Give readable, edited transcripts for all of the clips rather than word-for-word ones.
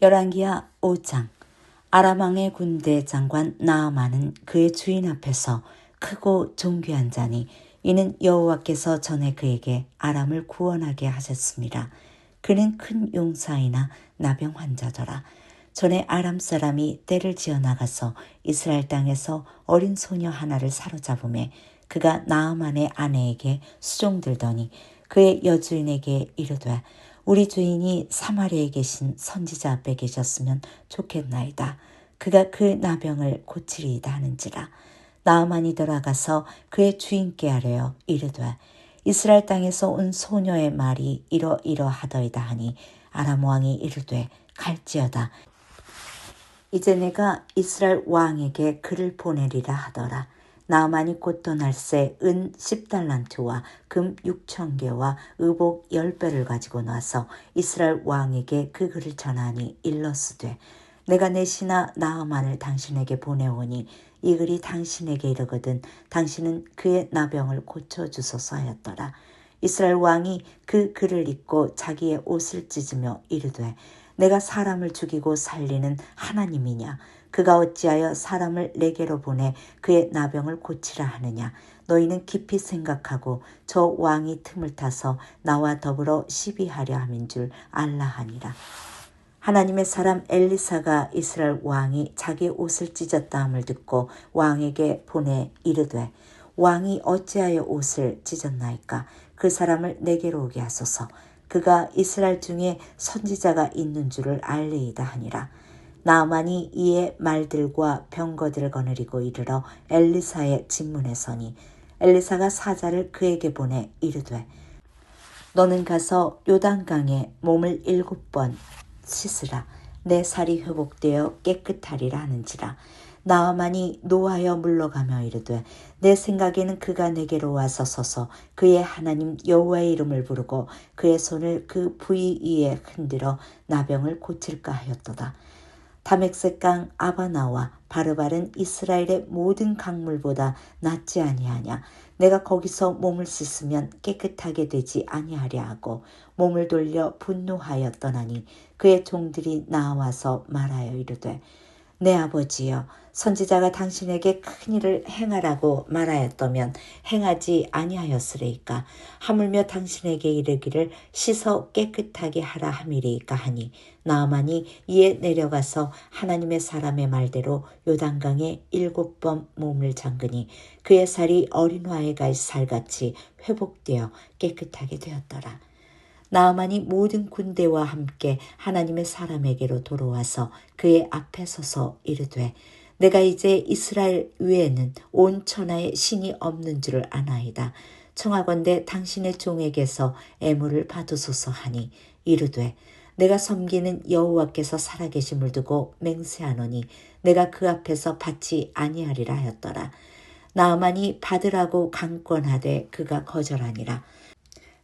열왕기하 5장. 아람 왕의 군대 장관 나아만은 그의 주인 앞에서 크고 존귀한 자니 이는 여호와께서 전에 그에게 아람을 구원하게 하셨습니다. 그는 큰 용사이나 나병 환자더라. 전에 아람 사람이 떼를 지어 나가서 이스라엘 땅에서 어린 소녀 하나를 사로잡음에 그가 나아만의 아내에게 수종들더니 그의 여주인에게 이르되 우리 주인이 사마리아에 계신 선지자 앞에 계셨으면 좋겠나이다. 그가 그 나병을 고치리이다 하는지라. 나아만이 돌아가서 그의 주인께 아뢰어 이르되 이스라엘 땅에서 온 소녀의 말이 이러이러하더이다 하니 아람 왕이 이르되 갈지어다. 이제 내가 이스라엘 왕에게 그를 보내리라 하더라. 나아만이 곧 떠날새 은 10달란트와 금 6,000개와 의복 10배를 가지고 나서 이스라엘 왕에게 그 글을 전하니 일러스되 내가 내 신하 나아만을 당신에게 보내오니 이 글이 당신에게 이르거든 당신은 그의 나병을 고쳐주소서 하였더라. 이스라엘 왕이 그 글을 읽고 자기의 옷을 찢으며 이르되 내가 사람을 죽이고 살리는 하나님이냐? 그가 어찌하여 사람을 내게로 보내 그의 나병을 고치라 하느냐? 너희는 깊이 생각하고 저 왕이 틈을 타서 나와 더불어 시비하려 함인 줄 알라 하니라. 하나님의 사람 엘리사가 이스라엘 왕이 자기 옷을 찢었다함을 듣고 왕에게 보내 이르되 왕이 어찌하여 옷을 찢었나이까? 그 사람을 내게로 오게 하소서. 그가 이스라엘 중에 선지자가 있는 줄을 알리이다 하니라. 나아만이 이에 말들과 병거들을 거느리고 이르러 엘리사의 진문에 서니 엘리사가 사자를 그에게 보내 이르되 너는 가서 요단강에 몸을 7번 씻으라. 내 살이 회복되어 깨끗하리라 하는지라. 나아만이 노하여 물러가며 이르되 내 생각에는 그가 내게로 와서 서서 그의 하나님 여호와의 이름을 부르고 그의 손을 그 부위 위에 흔들어 나병을 고칠까 하였도다. 다맥색강 아바나와 바르발은 이스라엘의 모든 강물보다 낫지 아니하냐. 내가 거기서 몸을 씻으면 깨끗하게 되지 아니하랴 하고 몸을 돌려 분노하여 떠나니 그의 종들이 나와서 말하여 이르되 내 아버지여 선지자가 당신에게 큰 일을 행하라고 말하였다면 행하지 아니하였으리이까. 하물며 당신에게 이르기를 씻어 깨끗하게 하라 함이리이까 하니 나아만이 이에 내려가서 하나님의 사람의 말대로 요단강에 7번 몸을 잠그니 그의 살이 어린 화해갈 살같이 회복되어 깨끗하게 되었더라. 나아만이 모든 군대와 함께 하나님의 사람에게로 돌아와서 그의 앞에 서서 이르되 내가 이제 이스라엘 위에는 온 천하에 신이 없는 줄을 아나이다. 청하건대 당신의 종에게서 애물을 받으소서 하니 이르되 내가 섬기는 여호와께서 살아계심을 두고 맹세하노니 내가 그 앞에서 받지 아니하리라 하였더라. 나아만이 받으라고 강권하되 그가 거절하니라.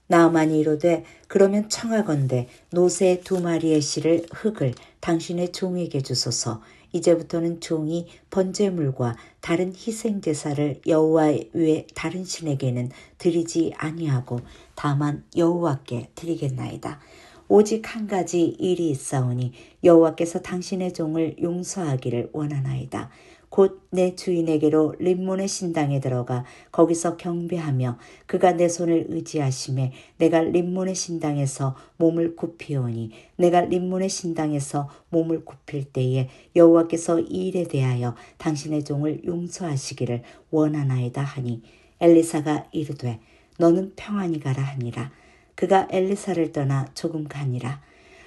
나아만이 이르되 그러면 청하건대 노새 2마리의 실을 흙을 당신의 종에게 주소서. 이제부터는 종이 번제물과 다른 희생제사를 여호와 외 다른 신에게는 드리지 아니하고 다만 여호와께 드리겠나이다. 오직 한 가지 일이 있사오니 여호와께서 당신의 종을 용서하기를 원하나이다. 곧 내 주인에게로 림몬의 신당에 들어가 거기서 경배하며 그가 내 손을 의지하심에 내가 림몬의 신당에서 몸을 굽히오니 내가 림몬의 신당에서 몸을 굽힐 때에 여호와께서 이 일에 대하여 당신의 종을 용서하시기를 원하나이다 하니 엘리사가 이르되 너는 평안히 가라 하니라. 그가 엘리사를 떠나 조금 가니라.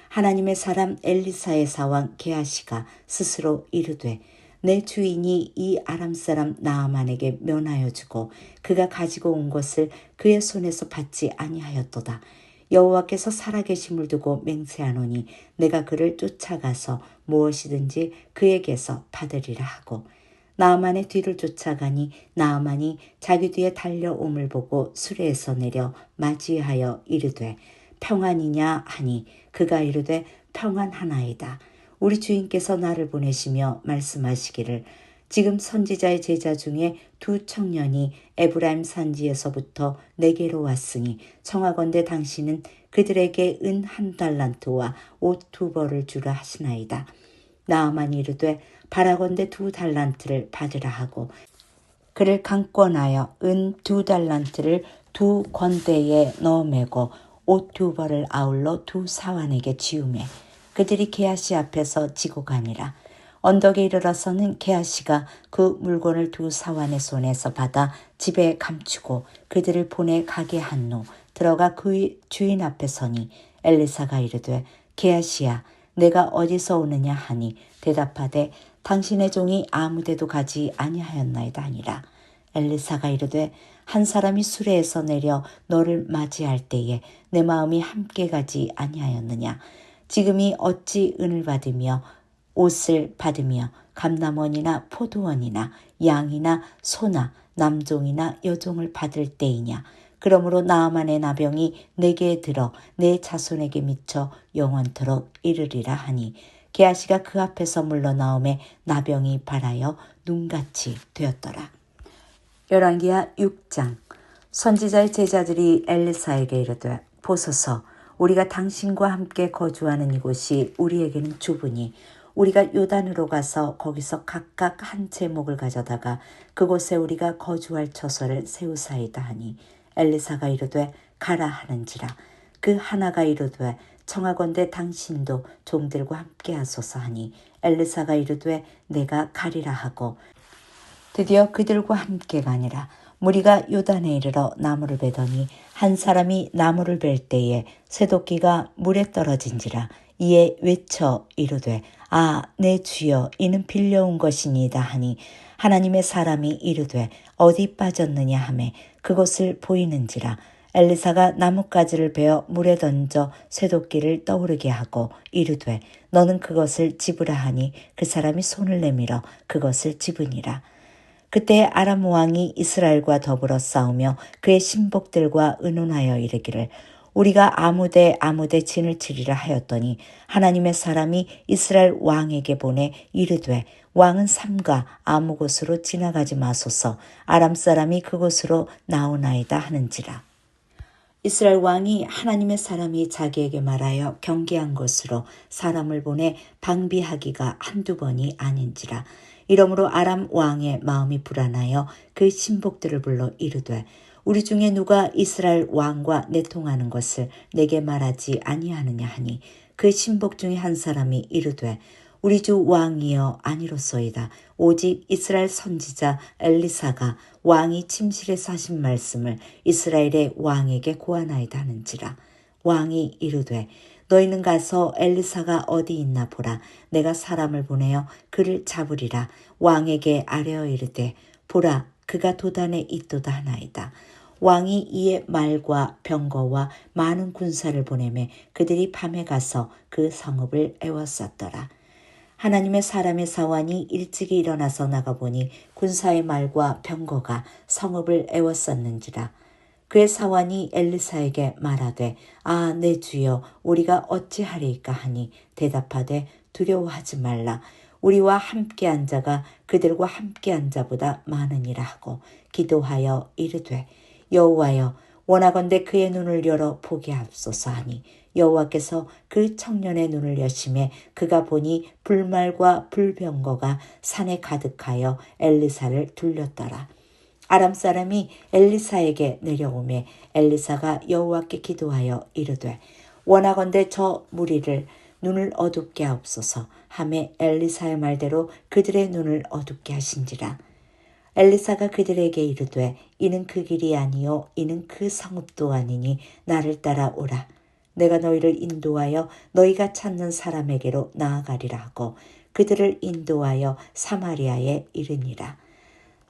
하나님의 사람 엘리사의 사왕 게하시가 스스로 이르되 내 주인이 이 아람 사람 나아만에게 면하여 주고 그가 가지고 온 것을 그의 손에서 받지 아니하였도다. 여호와께서 살아계심을 두고 맹세하노니 내가 그를 쫓아가서 무엇이든지 그에게서 받으리라 하고 나아만의 뒤를 쫓아가니 나아만이 자기 뒤에 달려옴을 보고 수레에서 내려 맞이하여 이르되 평안이냐 하니 그가 이르되 평안하나이다. 우리 주인께서 나를 보내시며 말씀하시기를 지금 선지자의 제자 중에 2 청년이 에브라임 산지에서부터 내게로 왔으니 청하건대 당신은 그들에게 은 1달란트와 옷 2벌을 주라 하시나이다. 나아만이 이르되 바라건대 2달란트를 받으라 하고 그를 강권하여 은 2달란트를 2권대에 넣어 매고 옷 2벌을 아울러 2사환에게 지우매 그들이 게하시 앞에서 지고 가니라. 언덕에 이르러서는 게하시가 그 물건을 2사환의 손에서 받아 집에 감추고 그들을 보내 가게 한 후 들어가 그 주인 앞에 서니 엘리사가 이르되 게하시야 내가 어디서 오느냐 하니 대답하되 당신의 종이 아무데도 가지 아니하였나이다 하니라. 엘리사가 이르되 한 사람이 수레에서 내려 너를 맞이할 때에 내 마음이 함께 가지 아니하였느냐. 지금이 어찌 은을 받으며 옷을 받으며 감남원이나 포도원이나 양이나 소나 남종이나 여종을 받을 때이냐. 그러므로 나아만의 나병이 내게 들어 내 자손에게 미쳐 영원토록 이르리라 하니 게하시가 그 앞에서 물러나오매 나병이 발하여 눈같이 되었더라. 열왕기하 6장. 선지자의 제자들이 엘리사에게 이르되 보소서 우리가 당신과 함께 거주하는 이곳이 우리에게는 좁으니 우리가 요단으로 가서 거기서 각각 한 제목을 가져다가 그곳에 우리가 거주할 처소를 세우사이다 하니 엘리사가 이르되 가라 하는지라. 그 하나가 이르되 청하건대 당신도 종들과 함께 하소서 하니 엘리사가 이르되 내가 가리라 하고 드디어 그들과 함께 가니라. 무리가 요단에 이르러 나무를 베더니 한 사람이 나무를 벨 때에 쇠도끼가 물에 떨어진지라. 이에 외쳐 이르되 아 내 주여 이는 빌려온 것이니이다 하니 하나님의 사람이 이르되 어디 빠졌느냐 하매 그곳을 보이는지라. 엘리사가 나뭇가지를 베어 물에 던져 쇠도끼를 떠오르게 하고 이르되 너는 그것을 집으라 하니 그 사람이 손을 내밀어 그것을 집으니라. 그때 아람 왕이 이스라엘과 더불어 싸우며 그의 신복들과 의논하여 이르기를 우리가 아무데 진을 치리라 하였더니 하나님의 사람이 이스라엘 왕에게 보내 이르되 왕은 삼가 아무 곳으로 지나가지 마소서 아람 사람이 그곳으로 나오나이다 하는지라. 이스라엘 왕이 하나님의 사람이 자기에게 말하여 경계한 곳으로 사람을 보내 방비하기가 한두 번이 아닌지라. 이러므로 아람 왕의 마음이 불안하여 그 신복들을 불러 이르되 우리 중에 누가 이스라엘 왕과 내통하는 것을 내게 말하지 아니하느냐 하니 그 신복 중에 한 사람이 이르되 우리 주 왕이여 아니로소이다. 오직 이스라엘 선지자 엘리사가 왕이 침실에서 하신 말씀을 이스라엘의 왕에게 고하나이다 하는지라. 왕이 이르되 너희는 가서 엘리사가 어디 있나 보라. 내가 사람을 보내어 그를 잡으리라. 왕에게 아뢰어 이르되 보라 그가 도단에 있도다 하나이다. 왕이 이에 말과 병거와 많은 군사를 보내매 그들이 밤에 가서 그 성읍을 에워쌌더라. 하나님의 사람의 사환이 일찍이 일어나서 나가보니 군사의 말과 병거가 성읍을 에워쌌는지라. 그의 사환이 엘리사에게 말하되 아 내 주여 우리가 어찌하리이까 하니 대답하되 두려워하지 말라. 우리와 함께한 자가 그들과 함께한 자보다 많으니라 하고 기도하여 이르되 여호와여 원하건대 그의 눈을 열어 보게 하옵소서 하니 여호와께서 그 청년의 눈을 여심해 그가 보니 불말과 불병거가 산에 가득하여 엘리사를 둘렸더라. 아람 사람이 엘리사에게 내려오매 엘리사가 여호와께 기도하여 이르되 원하건대 저 무리를 눈을 어둡게 하옵소서 하매 엘리사의 말대로 그들의 눈을 어둡게 하신지라. 엘리사가 그들에게 이르되 이는 그 길이 아니요 이는 그 성읍도 아니니 나를 따라오라. 내가 너희를 인도하여 너희가 찾는 사람에게로 나아가리라 하고 그들을 인도하여 사마리아에 이르니라.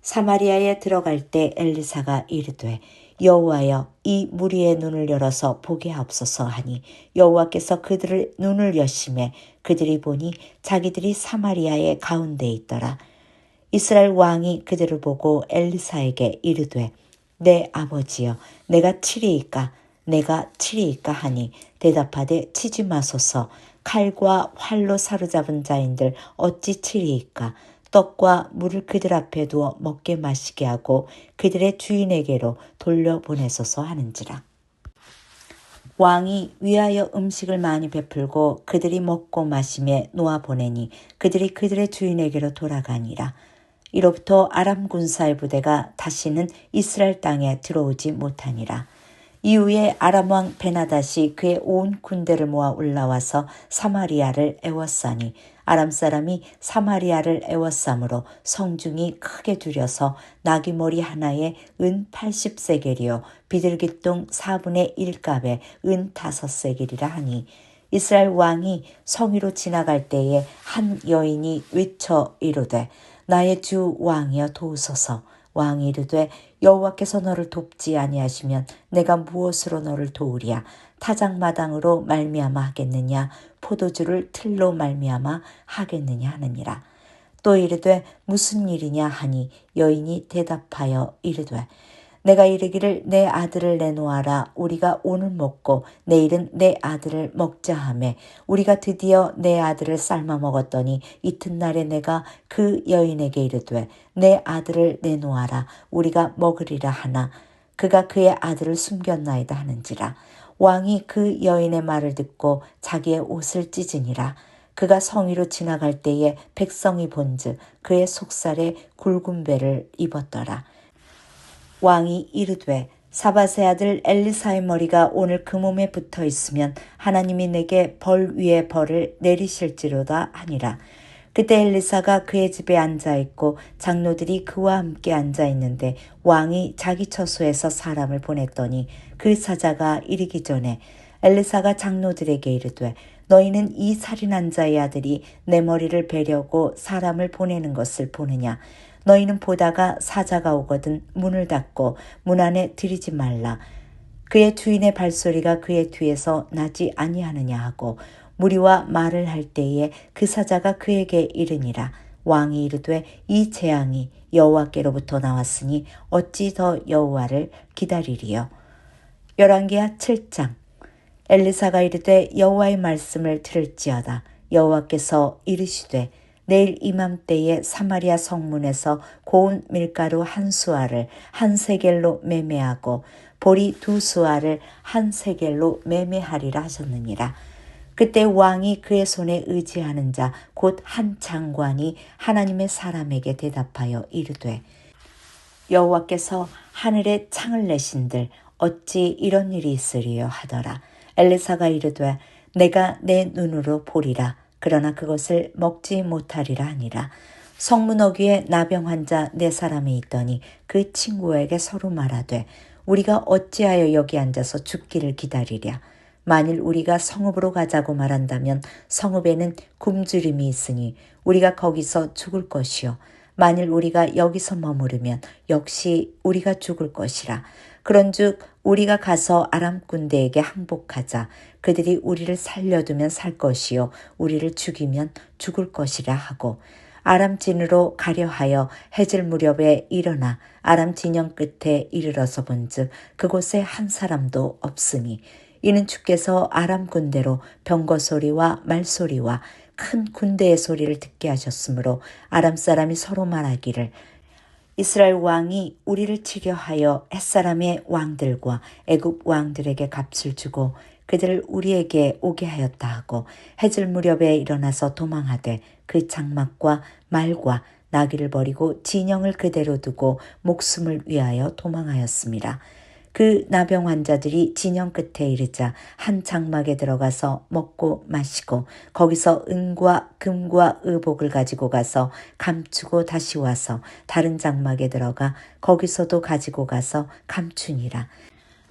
사마리아에 들어갈 때 엘리사가 이르되 여호와여 이 무리의 눈을 열어서 보게 하옵소서 하니 여호와께서 그들을 눈을 여심해 그들이 보니 자기들이 사마리아의 가운데 있더라. 이스라엘 왕이 그들을 보고 엘리사에게 이르되 내 아버지여 내가 치리이까 하니 대답하되 치지 마소서. 칼과 활로 사로잡은 자인들 어찌 치리이까. 떡과 물을 그들 앞에 두어 먹게 마시게 하고 그들의 주인에게로 돌려보내소서 하는지라. 왕이 위하여 음식을 많이 베풀고 그들이 먹고 마심에 놓아 보내니 그들이 그들의 주인에게로 돌아가니라. 이로부터 아람 군사의 부대가 다시는 이스라엘 땅에 들어오지 못하니라. 이후에 아람 왕 베나닷이 그의 온 군대를 모아 올라와서 사마리아를 애워싸니 아람 사람이 사마리아를 애워싸므로 성중이 크게 두려서 나귀머리 하나에 은 80세겔이요 비둘기똥 4분의 1값에 은 5세겔이라 하니 이스라엘 왕이 성위로 지나갈 때에 한 여인이 외쳐 이르되 나의 주 왕이여 도우소서. 왕이 이르되 여호와께서 너를 돕지 아니하시면 내가 무엇으로 너를 도우랴. 타작마당으로 말미암아 하겠느냐 포도주를 틀로 말미암아 하겠느냐 하느니라. 또 이르되 무슨 일이냐 하니 여인이 대답하여 이르되 내가 이르기를 내 아들을 내놓아라. 우리가 오늘 먹고 내일은 내 아들을 먹자 하매 우리가 드디어 내 아들을 삶아 먹었더니 이튿날에 내가 그 여인에게 이르되 내 아들을 내놓아라. 우리가 먹으리라 하나 그가 그의 아들을 숨겼나이다 하는지라. 왕이 그 여인의 말을 듣고 자기의 옷을 찢으니라. 그가 성위로 지나갈 때에 백성이 본즉 그의 속살에 굵은 배를 입었더라. 왕이 이르되 사밧의 아들 엘리사의 머리가 오늘 그 몸에 붙어 있으면 하나님이 내게 벌 위에 벌을 내리실지로다 하니라. 그때 엘리사가 그의 집에 앉아 있고 장로들이 그와 함께 앉아 있는데 왕이 자기 처소에서 사람을 보냈더니 그 사자가 이르기 전에 엘리사가 장로들에게 이르되 너희는 이 살인한 자의 아들이 내 머리를 베려고 사람을 보내는 것을 보느냐. 너희는 보다가 사자가 오거든 문을 닫고 문 안에 들이지 말라. 그의 주인의 발소리가 그의 뒤에서 나지 아니하느냐 하고 무리와 말을 할 때에 그 사자가 그에게 이르니라. 왕이 이르되 이 재앙이 여호와께로부터 나왔으니 어찌 더 여호와를 기다리리요. 열왕기하 7장. 엘리사가 이르되 여호와의 말씀을 들을지어다. 여호와께서 이르시되 내일 이맘때에 사마리아 성문에서 고운 밀가루 한 수알을 한 세겔로 매매하고 보리 2수알을 한 세겔로 매매하리라 하셨느니라. 그때 왕이 그의 손에 의지하는 자 곧 한 장관이 하나님의 사람에게 대답하여 이르되 여호와께서 하늘에 창을 내신들 어찌 이런 일이 있으리요 하더라. 엘리사가 이르되 내가 내 눈으로 보리라. 그러나 그것을 먹지 못하리라 하니라. 성문 어귀에 나병 환자 4사람이 있더니 그 친구에게 서로 말하되 우리가 어찌하여 여기 앉아서 죽기를 기다리랴. 만일 우리가 성읍으로 가자고 말한다면 성읍에는 굶주림이 있으니 우리가 거기서 죽을 것이요. 만일 우리가 여기서 머무르면 역시 우리가 죽을 것이라. 그런즉 우리가 가서 아람 군대에게 항복하자. 그들이 우리를 살려두면 살 것이요 우리를 죽이면 죽을 것이라 하고 아람 진으로 가려 하여 해질 무렵에 일어나 아람 진영 끝에 이르러서 본즉 그곳에 한 사람도 없으니 이는 주께서 아람 군대로 병거 소리와 말소리와 큰 군대의 소리를 듣게 하셨으므로 아람 사람이 서로 말하기를 이스라엘 왕이 우리를 치려하여 햇사람의 왕들과 애굽 왕들에게 값을 주고 그들을 우리에게 오게 하였다 하고 해질 무렵에 일어나서 도망하되 그 장막과 말과 나귀를 버리고 진영을 그대로 두고 목숨을 위하여 도망하였습니다. 그 나병 환자들이 진영 끝에 이르자 한 장막에 들어가서 먹고 마시고 거기서 은과 금과 의복을 가지고 가서 감추고 다시 와서 다른 장막에 들어가 거기서도 가지고 가서 감추니라.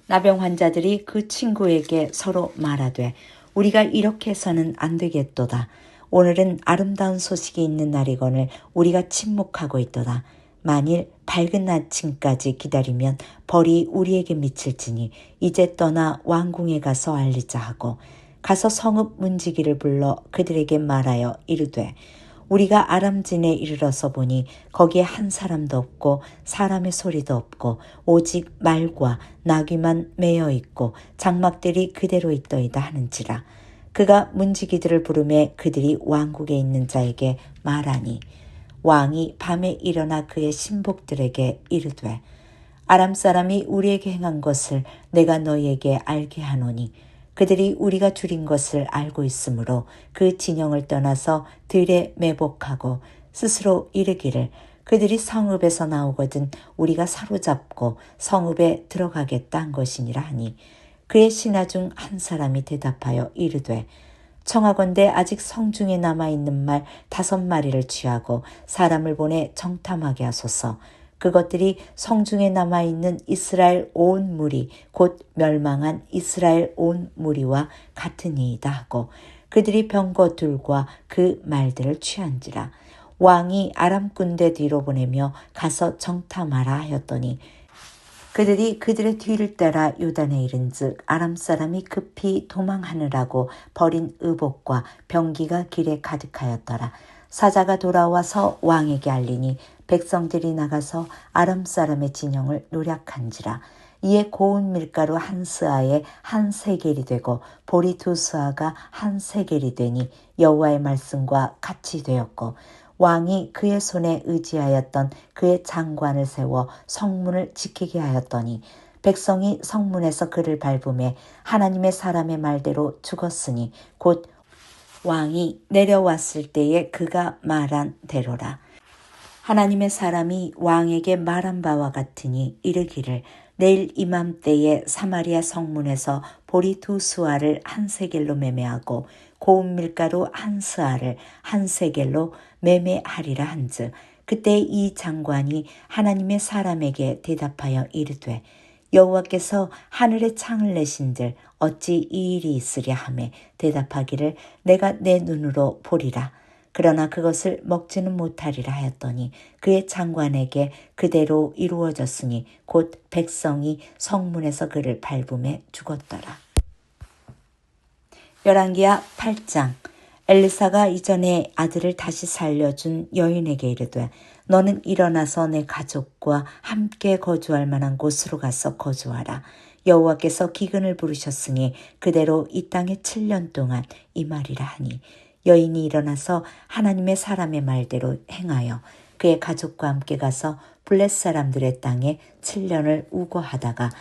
나병 환자들이 그 친구에게 서로 말하되 우리가 이렇게 해서는 안 되겠도다. 오늘은 아름다운 소식이 있는 날이거늘 우리가 침묵하고 있도다. 만일 밝은 아침까지 기다리면 벌이 우리에게 미칠지니 이제 떠나 왕궁에 가서 알리자 하고 가서 성읍 문지기를 불러 그들에게 말하여 이르되 우리가 아람진에 이르러서 보니 거기에 한 사람도 없고 사람의 소리도 없고 오직 말과 나귀만 매여 있고 장막들이 그대로 있더이다 하는지라. 그가 문지기들을 부르매 그들이 왕국에 있는 자에게 말하니 왕이 밤에 일어나 그의 신복들에게 이르되 아람 사람이 우리에게 행한 것을 내가 너희에게 알게 하노니 그들이 우리가 줄인 것을 알고 있으므로 그 진영을 떠나서 들에 매복하고 스스로 이르기를 그들이 성읍에서 나오거든 우리가 사로잡고 성읍에 들어가겠다 한 것이니라 하니 그의 신하 중 한 사람이 대답하여 이르되 청하건대 아직 성중에 남아있는 말 5마리를 취하고 사람을 보내 정탐하게 하소서. 그것들이 성중에 남아있는 이스라엘 온 무리 곧 멸망한 이스라엘 온 무리와 같으니이다 하고 그들이 병거 둘과 그 말들을 취한지라. 왕이 아람 군대 뒤로 보내며 가서 정탐하라 하였더니 그들이 그들의 뒤를 따라 요단에 이른즉 아람 사람이 급히 도망하느라고 버린 의복과 병기가 길에 가득하였더라. 사자가 돌아와서 왕에게 알리니 백성들이 나가서 아람 사람의 진영을 노략한지라. 이에 고운 밀가루 한 스아에 한 세겔이 되고 보리 2스아가 한 세겔이 되니 여호와의 말씀과 같이 되었고 왕이 그의 손에 의지하였던 그의 장관을 세워 성문을 지키게 하였더니 백성이 성문에서 그를 밟음에 하나님의 사람의 말대로 죽었으니 곧 왕이 내려왔을 때에 그가 말한 대로라. 하나님의 사람이 왕에게 말한 바와 같으니 이르기를 내일 이맘때에 사마리아 성문에서 보리 2스아를 한 세겔로 매매하고 고운 밀가루 한 스아를 한 세겔로 매매하리라 한즉 그때 이 장관이 하나님의 사람에게 대답하여 이르되 여호와께서 하늘에 창을 내신들 어찌 이 일이 있으랴 하매 대답하기를 내가 내 눈으로 보리라. 그러나 그것을 먹지는 못하리라 하였더니 그의 장관에게 그대로 이루어졌으니 곧 백성이 성문에서 그를 밟음에 죽었더라. 열왕기하 8장. 엘리사가 이전에 아들을 다시 살려준 여인에게 이르되 너는 일어나서 내 가족과 함께 거주할 만한 곳으로 가서 거주하라. 여호와께서 기근을 부르셨으니 그대로 이 땅에 7년 동안 임하리라 하니 여인이 일어나서 하나님의 사람의 말대로 행하여 그의 가족과 함께 가서 블렛 사람들의 땅에 7년을 우거하다가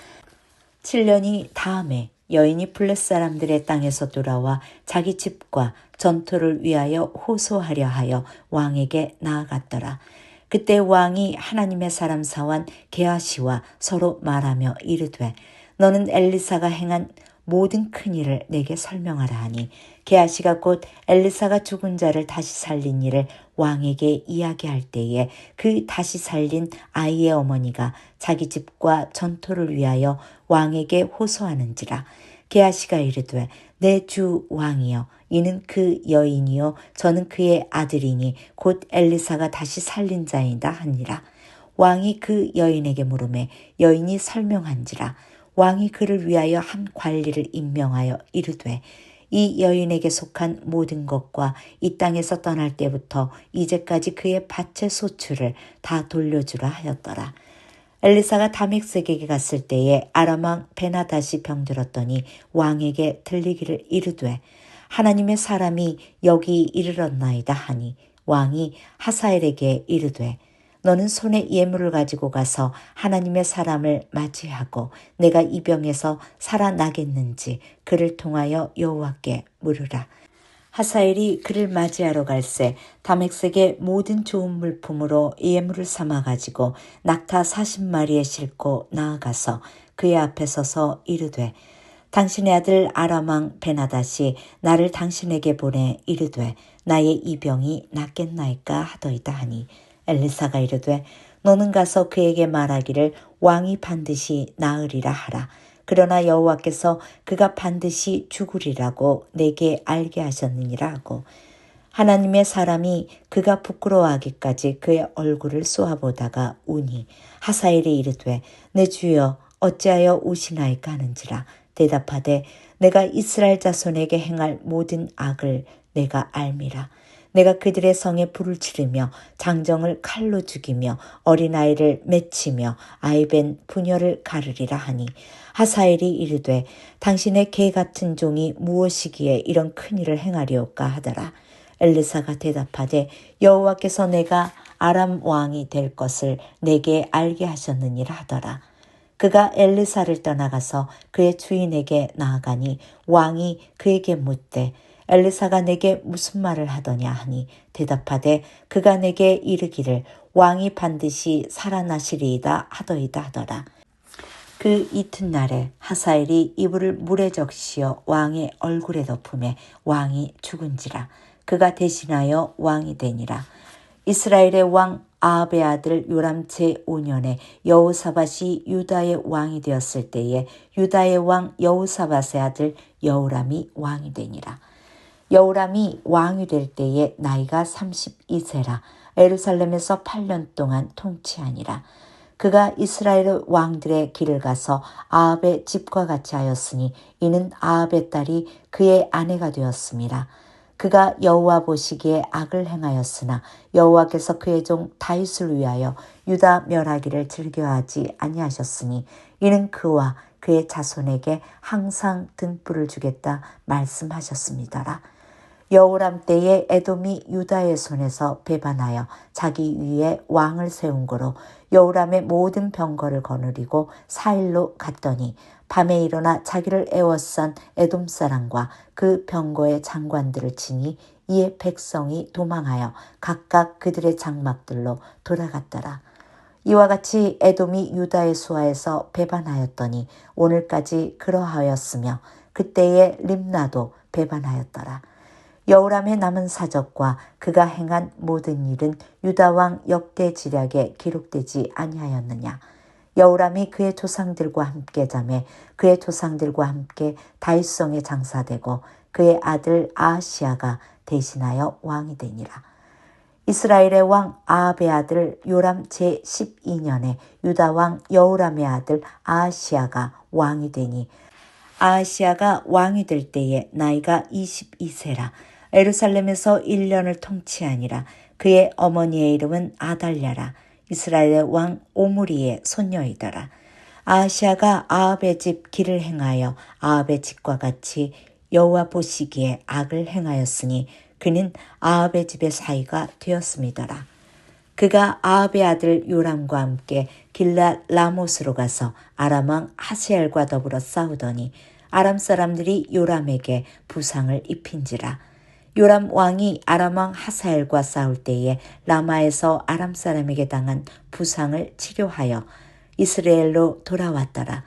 7년이 다음에 여인이 블렛 사람들의 땅에서 돌아와 자기 집과 전토를 위하여 호소하려 하여 왕에게 나아갔더라. 그때 왕이 하나님의 사람 사원 게하시와 서로 말하며 이르되 너는 엘리사가 행한 모든 큰일을 내게 설명하라 하니 게하시가 곧 엘리사가 죽은 자를 다시 살린 일을 왕에게 이야기할 때에 그 다시 살린 아이의 어머니가 자기 집과 전토를 위하여 왕에게 호소하는지라. 게하시가 이르되 내 주 왕이여 이는 그 여인이요 저는 그의 아들이니 곧 엘리사가 다시 살린 자이다 하니라. 왕이 그 여인에게 물으매 여인이 설명한지라. 왕이 그를 위하여 한 관리를 임명하여 이르되 이 여인에게 속한 모든 것과 이 땅에서 떠날 때부터 이제까지 그의 밭의 소출을 다 돌려주라 하였더라. 엘리사가 다메섹에게 갔을 때에 아람 왕 베나닷이 병들었더니 왕에게 들리기를 이르되 하나님의 사람이 여기 이르렀나이다 하니 왕이 하사엘에게 이르되 너는 손에 예물을 가지고 가서 하나님의 사람을 맞이하고 내가 이 병에서 살아나겠는지 그를 통하여 여호와께 물으라. 하사엘이 그를 맞이하러 갈새 다메섹의 모든 좋은 물품으로 예물을 삼아 가지고 낙타 40마리에 싣고 나아가서 그의 앞에 서서 이르되 당신의 아들 아람 왕 베나닷이 나를 당신에게 보내 이르되 나의 이 병이 낫겠나이까 하더이다 하니 엘리사가 이르되 너는 가서 그에게 말하기를 왕이 반드시 나으리라 하라. 그러나 여호와께서 그가 반드시 죽으리라고 내게 알게 하셨느니라 하고 하나님의 사람이 그가 부끄러워하기까지 그의 얼굴을 쏘아보다가 우니 하사엘이 이르되 내 주여 어찌하여 우시나이까 하는지라. 대답하되 내가 이스라엘 자손에게 행할 모든 악을 내가 알미라. 내가 그들의 성에 불을 지르며 장정을 칼로 죽이며 어린아이를 맺히며 아이벤 부녀를 가르리라 하니 하사엘이 이르되 당신의 개 같은 종이 무엇이기에 이런 큰일을 행하리오까 하더라. 엘리사가 대답하되 여호와께서 내가 아람 왕이 될 것을 내게 알게 하셨느니라 하더라. 그가 엘리사를 떠나가서 그의 주인에게 나아가니 왕이 그에게 묻되 엘리사가 내게 무슨 말을 하더냐 하니 대답하되 그가 내게 이르기를 왕이 반드시 살아나시리이다 하더이다 하더라. 그 이튿날에 하사엘이 이불을 물에 적시어 왕의 얼굴에 덮음에 왕이 죽은지라. 그가 대신하여 왕이 되니라. 이스라엘의 왕 아합의 아들 요람 제5년에 여호사밧이 유다의 왕이 되었을 때에 유다의 왕 여호사밧의 아들 여호람이 왕이 되니라. 여호람이 왕이 될 때에 나이가 32세라. 예루살렘에서 8년 동안 통치하니라. 그가 이스라엘 왕들의 길을 가서 아합의 집과 같이 하였으니 이는 아합의 딸이 그의 아내가 되었음이라. 그가 여호와 보시기에 악을 행하였으나 여호와께서 그의 종 다윗을 위하여 유다 멸하기를 즐겨하지 아니하셨으니 이는 그와 그의 자손에게 항상 등불을 주겠다 말씀하셨습니다라. 여호람 때에 에돔이 유다의 손에서 배반하여 자기 위에 왕을 세운 거로 여호람의 모든 병거를 거느리고 사일로 갔더니 밤에 일어나 자기를 애워싼 에돔 사람과 그 병거의 장관들을 치니 이에 백성이 도망하여 각각 그들의 장막들로 돌아갔더라. 이와 같이 에돔이 유다의 수하에서 배반하였더니 오늘까지 그러하였으며 그때의 림나도 배반하였더라. 여호람의 남은 사적과 그가 행한 모든 일은 유다왕 역대지략에 기록되지 아니하였느냐. 여호람이 그의 조상들과 함께 자매 그의 조상들과 함께 다윗성에 장사되고 그의 아들 아하시아가 대신하여 왕이 되니라. 이스라엘의 왕 아합의 아들 요람 제12년에 유다왕 여호람의 아들 아하시아가 왕이 되니 아하시아가 왕이 될 때에 나이가 22세라. 예루살렘에서 1년을 통치하니라. 그의 어머니의 이름은 아달랴라. 이스라엘의 왕 오므리의 손녀이더라. 아하시아가 아합의 집 길을 행하여 아합의 집과 같이 여호와 보시기에 악을 행하였으니 그는 아합의 집의 사이가 되었음이더라. 그가 아합의 아들 요람과 함께 길랏 라못으로 가서 아람 왕 하세엘과 더불어 싸우더니 아람 사람들이 요람에게 부상을 입힌지라. 요람 왕이 아람 왕 하사엘과 싸울 때에 라마에서 아람 사람에게 당한 부상을 치료하여 이스라엘로 돌아왔더라.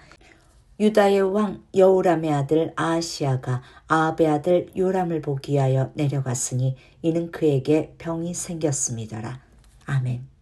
유다의 왕 여호람의 아들 아하시아가 아합의 아들 요람을 보기 위하여 내려갔으니 이는 그에게 병이 생겼음이더라. 아멘.